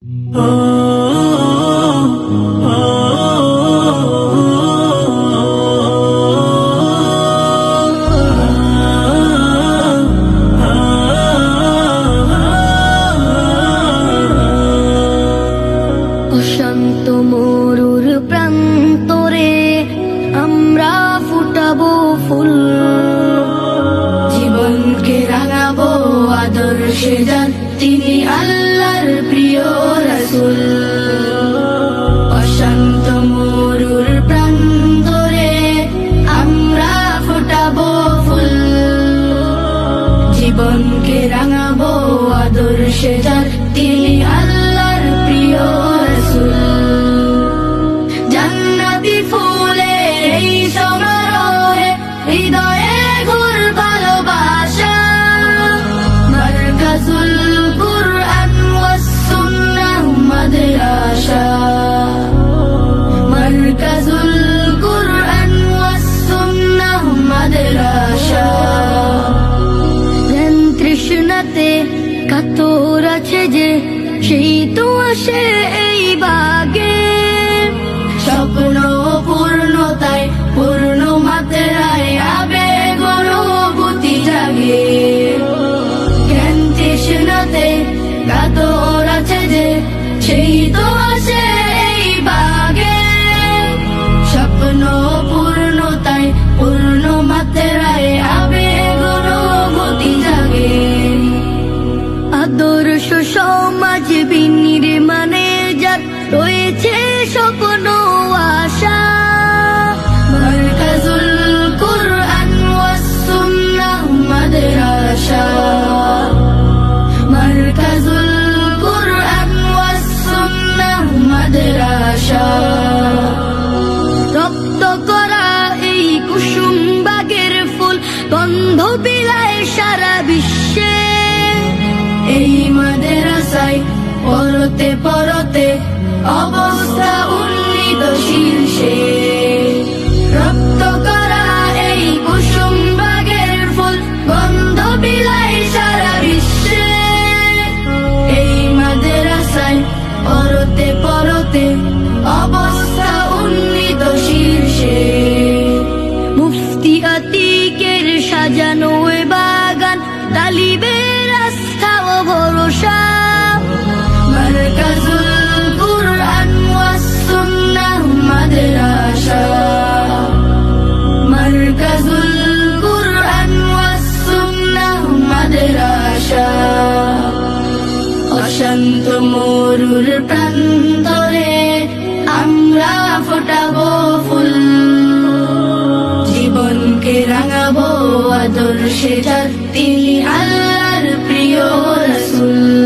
অশান্ত মরুর প্রান্তরে আমরা ফুটাবো ফুল, জীবনকে রাঙাবো আদর্শে যান তিনি আল্লাহর প্রিয় রাসূল। অশান্ত মরুর প্রান্তরে আমরা ফুটাবো ফুল, জীবনকে রাঙাবো আদর্শে যান তিনি আল্লাহর প্রিয় রাসূল। জান্নাতি ফুলের এই সমারোহে হৃদয়ে ঘুর ভালোবাসা, মারকাজুল কুরআন ওয়াস সুন্নাহ মাদ্রাসা, মারকাজুল কুরআন ওয়াস সুন্নাহ মাদ্রাসা। জ্ঞান তৃষ্ণাতে কাতর আছে যে সেই তো আসে এই বাগে, স্বপ্ন পূর্ণতায় পূর্ণ মাত্রায় আবেগ অনুভূতি জাগে। জ্ঞান তৃষ্ণাতে কাতর আছে যে সেই তো আসে এই বাগে, স্বপ্ন পূর্ণতায় পূর্ণ মাত্রায় আবেগ অনুভূতি জাগে। আদর্শ সমাজ বিনির্মাণে যার রয়েছে স্বপ্ন আশা, মারকাজুল কুরআন ওয়াস সুন্নাহ মাদ্রাসা, মারকাজুল কুরআন ওয়াস সুন্নাহ মাদ্রাসা। রপ্ত করা এই কুসুম বাগের ফুল গন্ধ বিলায় সারা বিশ্বে, এই মাদ্রাসায় পরতে পরতে অবস্থা উন্নীত শীর্ষে। রপ্ত করা এই কুসুম বাগের ফুল গন্ধ বিলায় সারা বিশ্বে, এই মাদ্রাসায় পরতে পরতে অবস্থা উন্নীত শীর্ষে। মুফতি আতিকের সাজানো এ বাগান তালিবের আস্থা ও ভরসা, মারকাজুল কুরআন ওয়াস সুন্নাহ মাদ্রাসা, মারকাজুল কুরআন ওয়াস সুন্নাহ মাদ্রাসা। অশান্ত মরুর প্রান্তরে আমরা ফোটাবো ফুল, জীবনকে রাঙাবো আদর্শে যার তিনি আল্লাহর প্রিয় রাসূল।